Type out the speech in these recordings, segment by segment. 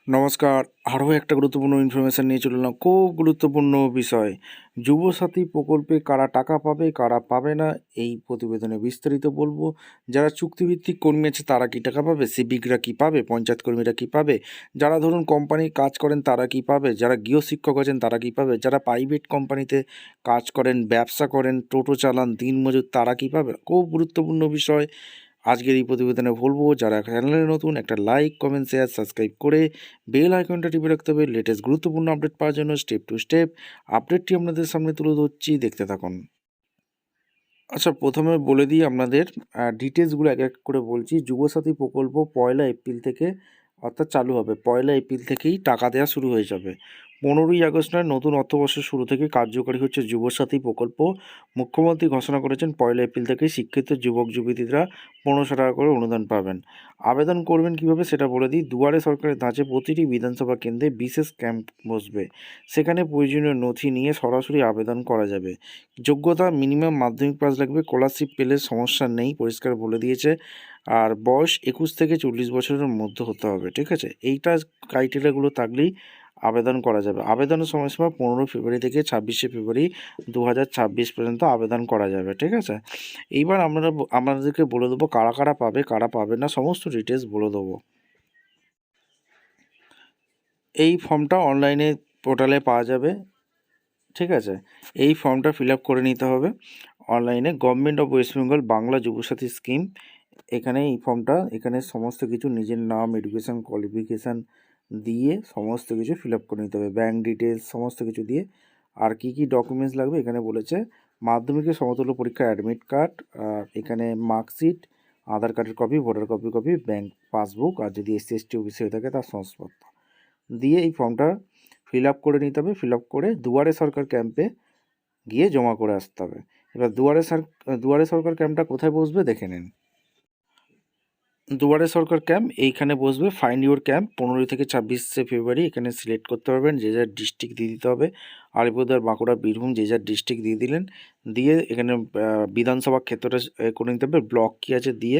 নমস্কার। আরও একটা গুরুত্বপূর্ণ ইনফরমেশান নিয়ে চলে এলাম। খুব গুরুত্বপূর্ণ বিষয়। যুবসাথী প্রকল্পে কারা টাকা পাবে, কারা পাবে না, এই প্রতিবেদনে বিস্তারিত বলবো। যারা চুক্তিভিত্তিক কর্মী আছে তারা কি টাকা পাবে, সিভিকরা কি পাবে, পঞ্চায়েত কর্মীরা কি পাবে, যারা ধরুন কোম্পানির কাজ করেন তারা কি পাবে, যারা গৃহশিক্ষক আছেন তারা কি পাবে, যারা প্রাইভেট কোম্পানিতে কাজ করেন, ব্যবসা করেন, টোটো চালান, দিনমজুর তারা কি পাবে। খুব গুরুত্বপূর্ণ বিষয়। আজকের এই প্রতিবেদনে বলবো, যারা চ্যানেলে নতুন একটা লাইক, কমেন্ট, শেয়ার, সাবস্ক্রাইব করে বেল আইকনটা টিপে রাখতে হবে লেটেস্ট গুরুত্বপূর্ণ আপডেট পাওয়ার জন্য। স্টেপ টু স্টেপ আপডেটটি আপনাদের সামনে তুলে ধরছি, দেখতে থাকুন। আচ্ছা, প্রথমে বলে দিই আপনাদের ডিটেলসগুলো এক এক করে বলছি। যুবসাথী প্রকল্প 1 এপ্রিল থেকে অর্থাৎ চালু হবে। 1 এপ্রিল থেকেই টাকা দেওয়া শুরু হয়ে যাবে। 15 আগস্ট নয়, নতুন অর্থবর্ষের শুরু থেকে কার্যকরী হচ্ছে যুবসাথী প্রকল্প। মুখ্যমন্ত্রী ঘোষণা করেছেন 1 এপ্রিল থেকেই শিক্ষিত যুবক যুবতীরা 1500 টাকা করে অনুদান পাবেন। আবেদন করবেন কিভাবে সেটা বলে দিই। দুয়ারে সরকারের ধাঁচে প্রতিটি বিধানসভা কেন্দ্রে বিশেষ ক্যাম্প বসবে। সেখানে প্রয়োজনীয় নথি নিয়ে সরাসরি আবেদন করা যাবে। যোগ্যতা মিনিমাম মাধ্যমিক পাস লাগবে। স্কলারশিপ পেলে সমস্যা নেই, পরিষ্কার বলে দিয়েছে। আর বয়স 21 থেকে 40 বছরের মধ্যে হতে হবে, ঠিক আছে। এইটা ক্রাইটেরিয়াগুলো থাকলেই আবেদন করা যাবে। আবেদনের সময়সীমা 15 ফেব্রুয়ারি থেকে 26 ফেব্রুয়ারি 2026 পর্যন্ত আবেদন করা যাবে, ঠিক আছে। এইবার আমরা আমাদেরকে বলে দেবো কারা কারা পাবে, কারা পাবে না, সমস্ত ডিটেলস বলে দেবো। এই ফর্মটা অনলাইনে পোর্টালে পাওয়া যাবে, ঠিক আছে। এই ফর্মটা ফিল আপ করে নিতে হবে অনলাইনে। Government of West Bengal Bangla Yuvasathi scheme, এখানে এই ফর্মটা, এখানে সমস্ত কিছু নিজের নাম, এডুকেশান কোয়ালিফিকেশান দিয়ে সমস্ত কিছু ফিল আপ করে নিতে হবে, ব্যাঙ্ক ডিটেলস সমস্ত কিছু দিয়ে। আর কি কি ডকুমেন্টস লাগবে এখানে বলেছে। মাধ্যমিকের সমতুল্য পরীক্ষার অ্যাডমিট কার্ড, এখানে মার্কশিট, আধার কার্ডের copy, voter copy, bank passbook, আর যদি এসসি এসটি ওবিসি হয়ে থাকে তার শংসাপত্র দিয়ে এই ফর্মটা ফিল আপ করে নিতে হবে। ফিল আপ করে দুয়ারে সরকার ক্যাম্পে গিয়ে জমা করে আসতে হবে। এবার দুয়ারে সরকার ক্যাম্পটা কোথায় বসবে দেখে নিন। দুয়ারে সরকার ক্যাম্প এইখানে বসবে। ফাইন্ড ইউর ক্যাম্প 15 থেকে 26 ফেব্রুয়ারি এখানে সিলেক্ট করতে পারবেন। যে যার ডিস্ট্রিক্ট দিয়ে দিতে হবে। আলিপুরদুয়ার, বাঁকুড়া, বীরভূম যে যার ডিস্ট্রিক্ট দিয়ে দিলেন। দিয়ে এখানে বিধানসভা ক্ষেত্রটা করে নিতে হবে। ব্লক কী আছে দিয়ে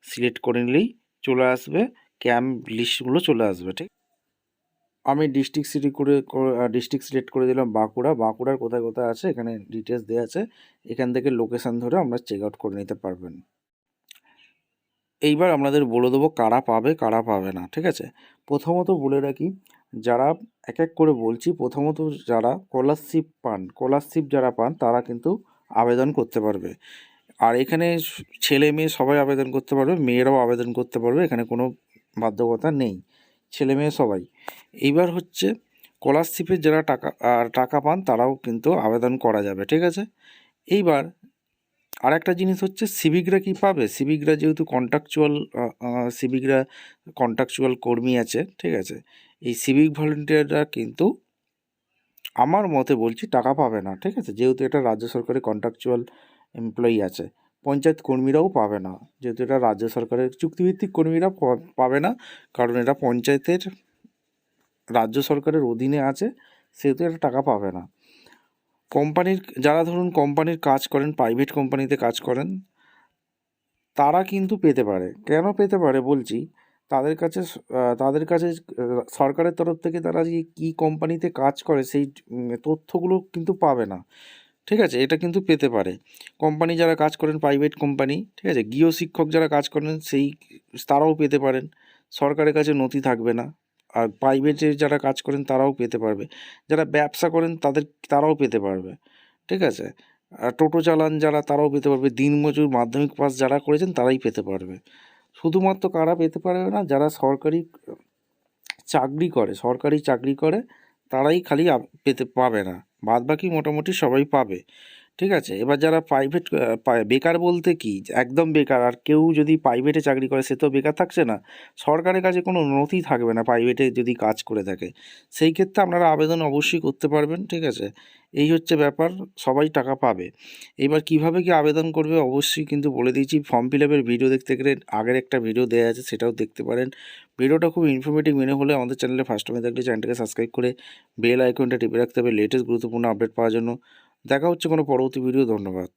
সিলেক্ট করে নিলেই চলে আসবে, ক্যাম্প লিস্টগুলো চলে আসবে, ঠিক। আমি ডিস্ট্রিক্ট সিলেক্ট করে দিলাম বাঁকুড়ার কোথায় কোথায় আছে এখানে ডিটেলস দেওয়া আছে। এখান থেকে লোকেশান ধরে আমরা চেক আউট করে নিতে পারবেন। এইবার আপনাদের বলে দেবো কারা পাবে কারা পাবে না, ঠিক আছে। প্রথমত বলে রাখি, যারা এক এক করে বলছি। প্রথমত যারা স্কলারশিপ যারা পান তারা কিন্তু আবেদন করতে পারবে। আর এখানে ছেলে মেয়ে সবাই আবেদন করতে পারবে, মেয়েরাও আবেদন করতে পারবে, এখানে কোনো বাধ্যকতা নেই, ছেলে মেয়ে সবাই। এইবার হচ্ছে স্কলারশিপের যারা টাকা পান তারাও কিন্তু আবেদন করা যাবে, ঠিক আছে। এইবার আর একটা জিনিস হচ্ছে সিভিকরা কি পাবে। সিভিকরা যেহেতু কন্ট্রাকচুয়াল কর্মী আছে, ঠিক আছে। এই সিভিক ভলেন্টিয়াররা কিন্তু আমার মতে বলছি টাকা পাবে না, ঠিক আছে, যেহেতু এটা রাজ্য সরকারের কন্ট্রাকচুয়াল এমপ্লয়ি আছে। পঞ্চায়েত কর্মীরাও পাবে না, যেহেতু এটা রাজ্য সরকারের চুক্তিভিত্তিক কর্মীরা পাবে না, কারণ এটা পঞ্চায়েতের রাজ্য সরকারের অধীনে আছে, সেহেতু এটা টাকা পাবে না। যারা ধরুন কোম্পানির কাজ করেন, প্রাইভেট কোম্পানিতে কাজ করেন, তারা কিন্তু পেতে পারে। কেন পেতে পারে বলছি, তাদের কাছে সরকারের তরফ থেকে তারা যে কী কোম্পানিতে কাজ করে সেই তথ্যগুলো কিন্তু পাবে না, ঠিক আছে। এটা কিন্তু পেতে পারে কোম্পানি যারা কাজ করেন, প্রাইভেট কোম্পানি, ঠিক আছে। গৃহশিক্ষক যারা কাজ করেন তারাও পেতে পারেন, সরকারের কাছে নথি থাকবে না। আর প্রাইভেটে যারা কাজ করেন তারাও পেতে পারবে, যারা ব্যবসা করেন তারাও পেতে পারবে, ঠিক আছে। আর টোটো চালান যারা তারাও পেতে পারবে, দিনমজুর, মাধ্যমিক পাস যারা করেছেন তারাই পেতে পারবে। শুধুমাত্র কারা পেতে পারবে না, যারা সরকারি চাকরি করে তারাই খালি পেতে পাবে না, বাদবাকি মোটামুটি সবাই পাবে, ঠিক আছে। এবার যারা প্রাইভেট বেকার বলতে কি, একদম বেকার, আর কেউ যদি প্রাইভেটে চাকরি করে সে তো বেকার থাকছে না, সরকারের কাছে কোনো নথি থাকবে না প্রাইভেটে যদি কাজ করে থাকে, সেই ক্ষেত্রে আপনারা আবেদন অবশ্যই করতে পারবেন, ঠিক আছে। এই হচ্ছে ব্যাপার, সবাই টাকা পাবে। এবার কিভাবে কি আবেদন করবে অবশ্যই কিন্তু বলে দিয়েছি। ফর্ম ফিল আপের ভিডিও দেখতে গেলে আগের একটা ভিডিও দেওয়া আছে, সেটাও দেখতে পারেন। ভিডিওটা খুব ইনফরমেটিভ মনে হলে আমাদের চ্যানেলে ফার্স্ট টাইমে থাকলে চ্যানেলটাকে সাবস্ক্রাইব করে বেল আইকনটা টিপে রাখতে হবে লেটেস্ট গুরুত্বপূর্ণ আপডেট পাওয়ার জন্য। দেখা হচ্ছে কোনো পরবর্তী ভিডিও। ধন্যবাদ।